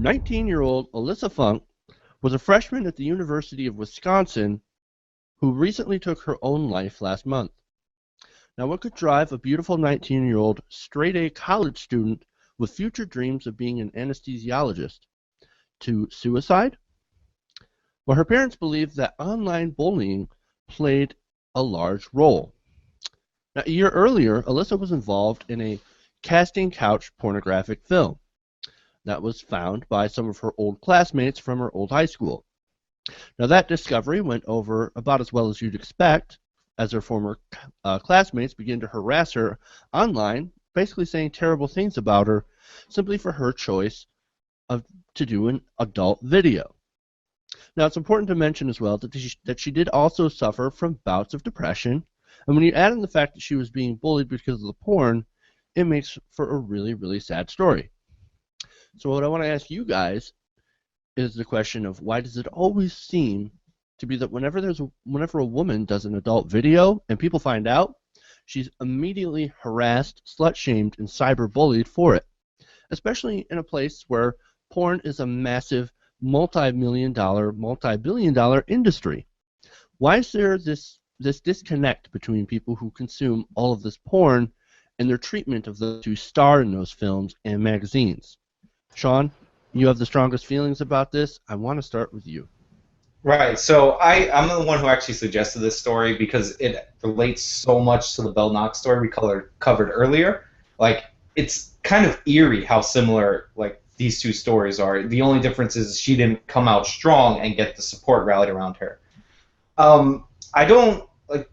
19-year-old Alyssa Funke was a freshman at the University of Wisconsin who recently took her own life last month. Now, what could drive a beautiful 19-year-old straight-A college student with future dreams of being an anesthesiologist to suicide? Well, her parents believed that online bullying played a large role. Now, a year earlier, Alyssa was involved in a casting couch pornographic film that was found by some of her old classmates from her old high school. Now, that discovery went over about as well as you'd expect, as her former classmates began to harass her online, basically saying terrible things about her simply for her choice to do an adult video. Now, it's important to mention as well that she did also suffer from bouts of depression, and when you add in the fact that she was being bullied because of the porn, it makes for a really, really sad story. So what I want to ask you guys is the question of why does it always seem to be that whenever a woman does an adult video and people find out, she's immediately harassed, slut-shamed, and cyberbullied for it, especially in a place where porn is a massive multi-million-dollar, multi-billion-dollar industry. Why is there this disconnect between people who consume all of this porn and their treatment of those who star in those films and magazines? Sean, you have the strongest feelings about this. I want to start with you. Right. So I'm the one who actually suggested this story because it relates so much to the Bell Knox story we covered earlier. Like, it's kind of eerie how similar these two stories are. The only difference is she didn't come out strong and get the support rallied around her. I don't like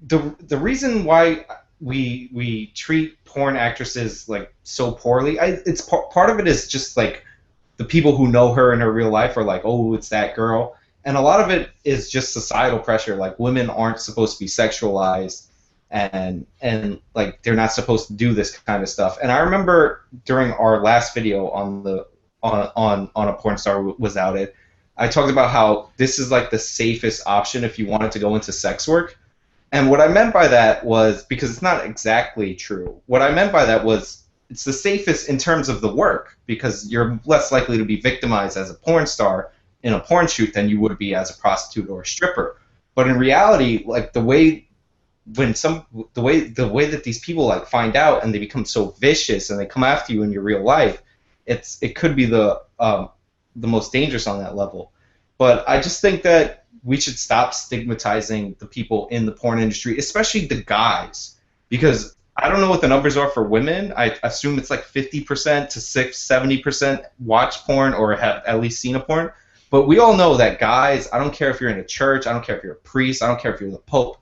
the reason why we treat porn actresses so poorly. It's part of it is just the people who know her in her real life are like, oh, it's that girl, and a lot of it is just societal pressure. Like, women aren't supposed to be sexualized, and they're not supposed to do this kind of stuff. And I remember during our last video on a porn star was outed, I talked about how this is the safest option if you wanted to go into sex work. And what I meant by that was, because it's not exactly true, what I meant by that was it's the safest in terms of the work, because you're less likely to be victimized as a porn star in a porn shoot than you would be as a prostitute or a stripper. But in reality, the way that these people find out and they become so vicious and they come after you in your real life, it could be the most dangerous on that level. But I just think that we should stop stigmatizing the people in the porn industry, especially the guys, because I don't know what the numbers are for women. I assume it's 50% to 70% watch porn or have at least seen a porn. But we all know that guys, I don't care if you're in a church, I don't care if you're a priest, I don't care if you're the Pope,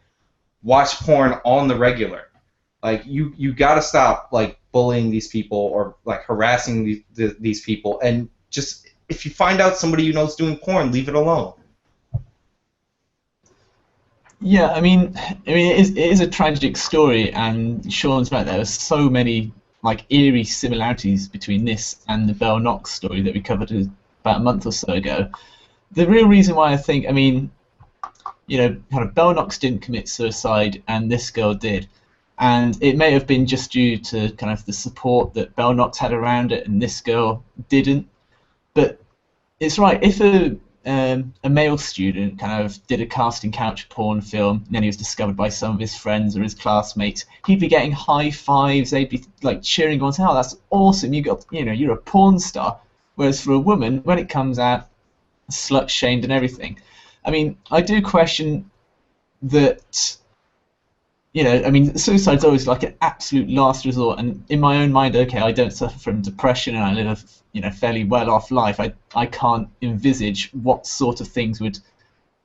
watch porn on the regular. You gotta stop bullying these people or harassing these people, and just if you find out somebody you know is doing porn, leave it alone. Yeah, I mean, it is a tragic story, and Sean's right. There are so many eerie similarities between this and the Bell Knox story that we covered about a month or so ago. The real reason why I think, kind of Bell Knox didn't commit suicide, and this girl did, and it may have been just due to kind of the support that Bell Knox had around it, and this girl didn't. But it's right, if a male student kind of did a casting couch porn film, and then he was discovered by some of his friends or his classmates, he'd be getting high fives, they'd be cheering on, saying, oh, that's awesome, you're a porn star. Whereas for a woman, when it comes out, slut shamed and everything. I mean, I do question that, suicide's always an absolute last resort, and in my own mind, okay, I don't suffer from depression and I live a fairly well-off life. I can't envisage what sort of things would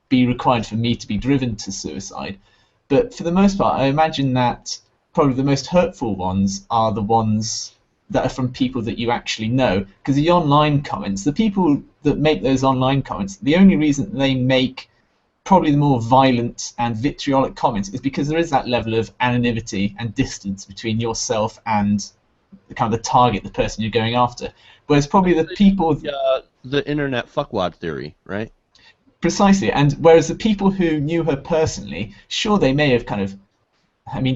be required for me to be driven to suicide. But for the most part, I imagine that probably the most hurtful ones are the ones that are from people that you actually know. Because the online comments, the people that make those online comments, the only reason they make probably the more violent and vitriolic comments is because there is that level of anonymity and distance between yourself and the kind of the target, the person you're going after. Whereas probably the people... the internet fuckwad theory, right? Precisely, and whereas the people who knew her personally, sure, they may have kind of,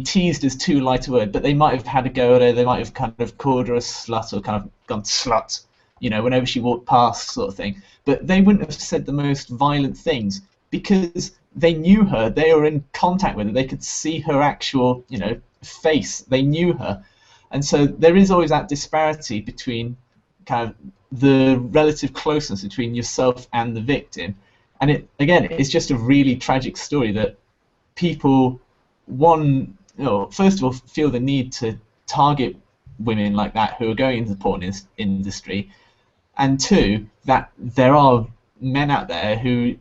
teased is too light a word, but they might have had a go at her, they might have kind of called her a slut or kind of gone slut. you know, whenever she walked past, sort of thing. But they wouldn't have said the most violent things because they knew her. They were in contact with her. They could see her actual, you know, face. They knew her, and so there is always that disparity between kind of the relative closeness between yourself and the victim. And it, again, it's just a really tragic story that people, one, you know, first of all, feel the need to target women like that who are going into the porn industry, and two, that there are men out there who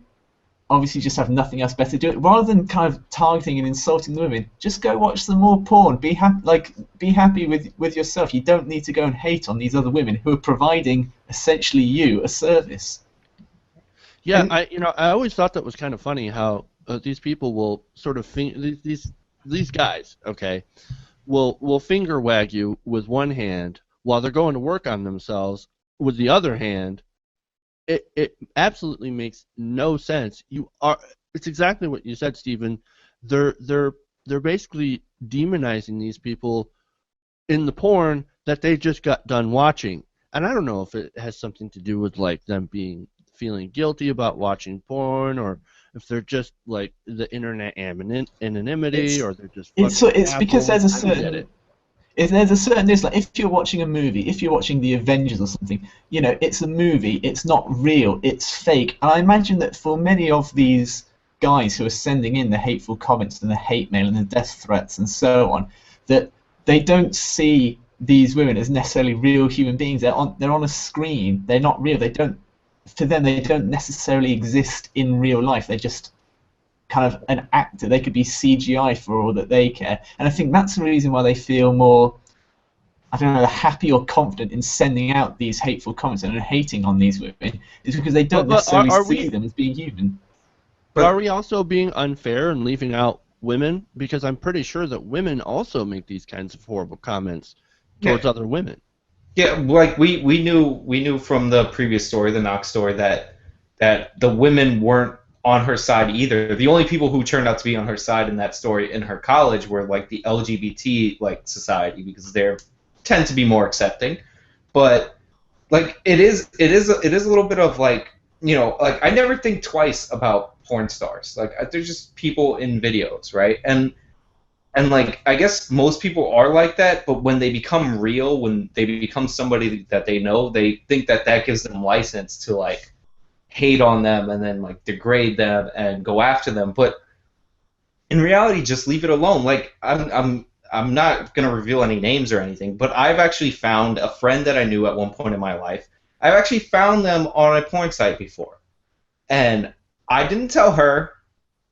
obviously just have nothing else better to do. Rather than kind of targeting and insulting the women, just go watch some more porn. Be happy with yourself. You don't need to go and hate on these other women who are providing essentially you a service. Yeah, I always thought that was kind of funny how these people will sort of these guys, okay, will finger wag you with one hand while they're going to work on themselves with the other hand. It absolutely makes no sense. It's exactly what you said, Stephen. They're basically demonizing these people in the porn that they just got done watching. And I don't know if it has something to do with like them feeling guilty about watching porn, or if they're just like the internet anonymity, or they're just it's because there's a certain there's like, if you're watching a movie, if you're watching the Avengers or something, you know, it's a movie, it's not real, it's fake. And I imagine that for many of these guys who are sending in the hateful comments and the hate mail and the death threats and so on, that they don't see these women as necessarily real human beings. They're on a screen. They're not real. To them, they don't necessarily exist in real life. They're just kind of an actor. They could be CGI for all that they care. And I think that's the reason why they feel more, I don't know, happy or confident in sending out these hateful comments and hating on these women, is because they don't necessarily see them as being human. But are we also being unfair and leaving out women? Because I'm pretty sure that women also make these kinds of horrible comments towards other women. Yeah, like we knew from the previous story, the Knox story, that the women weren't on her side either. The only people who turned out to be on her side in that story in her college were like the LGBT like society, because they tend to be more accepting. But like it is a little bit of like, you know, like I never think twice about porn stars. Like they're just people in videos, right? And like I guess most people are like that, but when they become real, when they become somebody that they know, they think that gives them license to like hate on them and then like degrade them and go after them. But in reality, just leave it alone. Like I'm not gonna reveal any names or anything, but I've actually found a friend that I knew at one point in my life. I've actually found them on a porn site before, and I didn't tell her,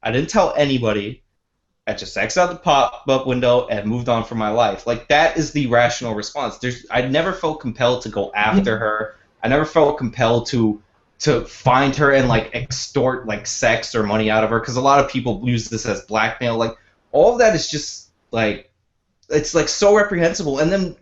I didn't tell anybody. I just exited out the pop-up window and moved on from my life. Like that is the rational response. I never felt compelled to go after her. I never felt compelled to find her and like extort like sex or money out of her, because a lot of people use this as blackmail. Like all of that is just like, it's like so reprehensible. And then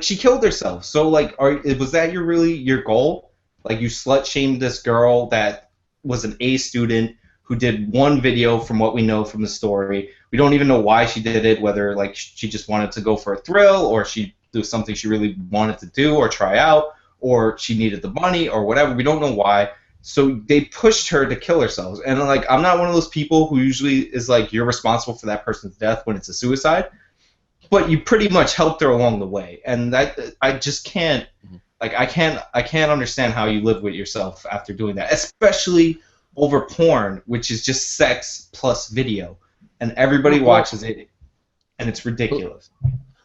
she killed herself. So like, was that your goal? Like you slut shamed this girl that was an A student who did one video, from what we know from the story. We don't even know why she did it, whether like she just wanted to go for a thrill, or she did something she really wanted to do or try out, or she needed the money or whatever. We don't know why. So they pushed her to kill herself. And like, I'm not one of those people who usually is like, you're responsible for that person's death when it's a suicide, but you pretty much helped her along the way. And that, I just can't, like, I can't understand how you live with yourself after doing that, especially over porn, which is just sex plus video, and everybody watches it, and it's ridiculous.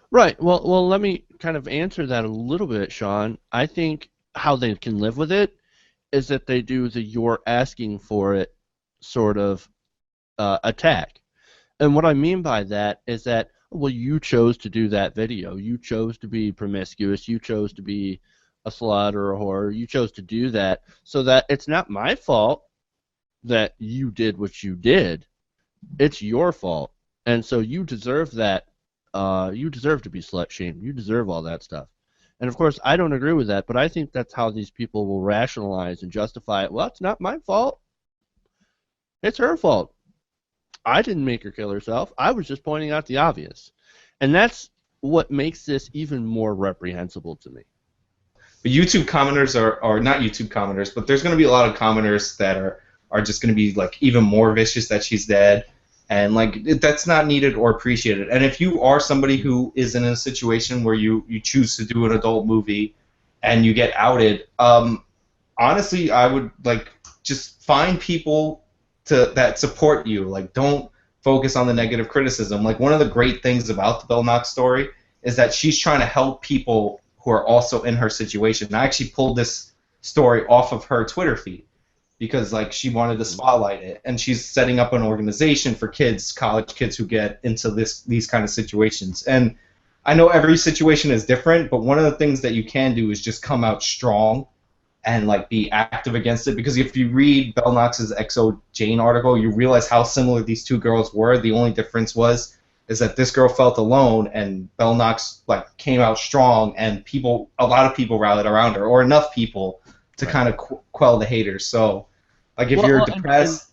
Right. Well, let me kind of answer that a little bit, Sean. I think how they can live with it is that they do the "you're asking for it" sort of attack. And what I mean by that is that, well, you chose to do that video. You chose to be promiscuous. You chose to be a slut or a whore. You chose to do that, so that it's not my fault that you did what you did. It's your fault. And so you deserve that. You deserve to be slut-shamed. You deserve all that stuff. And, of course, I don't agree with that, but I think that's how these people will rationalize and justify it. Well, it's not my fault. It's her fault. I didn't make her kill herself. I was just pointing out the obvious. And that's what makes this even more reprehensible to me. But YouTube commenters are not YouTube commenters, but there's going to be a lot of commenters that are just going to be like even more vicious that she's dead, and like that's not needed or appreciated. And if you are somebody who is in a situation where you choose to do an adult movie and you get outed, honestly, I would like just find people that support you. Like, don't focus on the negative criticism. Like, one of the great things about the Bell Knox story is that she's trying to help people who are also in her situation. And I actually pulled this story off of her Twitter feed because like she wanted to spotlight it, and she's setting up an organization for kids, college kids who get into these kind of situations. And I know every situation is different, but one of the things that you can do is just come out strong and like be active against it, because if you read Bell Knox's XO Jane article, you realize how similar these two girls were. The only difference is that this girl felt alone, and Bell Knox like came out strong, and a lot of people rallied around her, or enough people to kind of quell the haters. So, like, if you're depressed,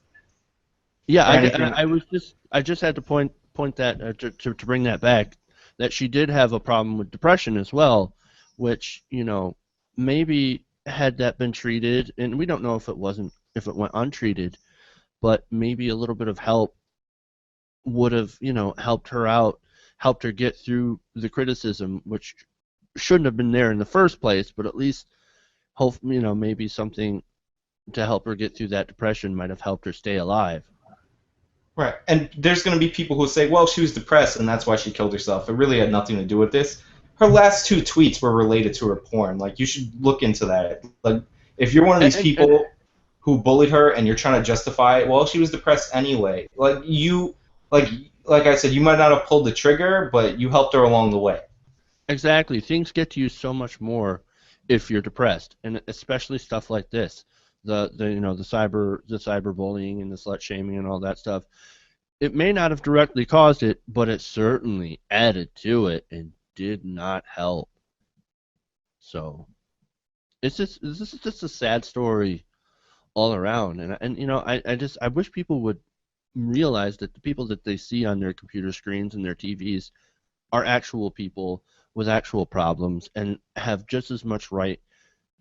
I just had to point that to bring that back, that she did have a problem with depression as well, which maybe had that been treated, and we don't know if it went untreated, but maybe a little bit of help would have helped her out, helped her get through the criticism, which shouldn't have been there in the first place, but at least maybe something to help her get through that depression might have helped her stay alive. Right. And there's going to be people who say, well, she was depressed and that's why she killed herself. It really had nothing to do with this. Her last 2 tweets were related to her porn. Like, you should look into that. Like, if you're one of these people who bullied her and you're trying to justify it, well, she was depressed anyway. Like I said, you might not have pulled the trigger, but you helped her along the way. Exactly. Things get to you so much more if you're depressed, and especially stuff like this, the cyberbullying and the slut-shaming and all that stuff. It may not have directly caused it, but it certainly added to it and did not help. So this is just a sad story all around, and I wish people would realize that the people that they see on their computer screens and their TVs are actual people with actual problems and have just as much right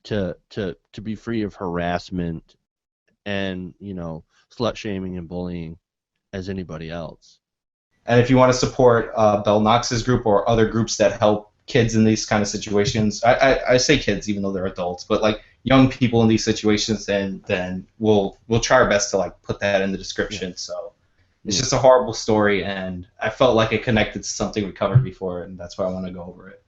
to be free of harassment and slut shaming and bullying as anybody else. And if you want to support Bell Knox's group or other groups that help kids in these kind of situations, I say kids even though they're adults, but like young people in these situations, then we'll try our best to like put that in the description. Yeah. So it's just a horrible story, and I felt like it connected to something we covered before, and that's why I want to go over it.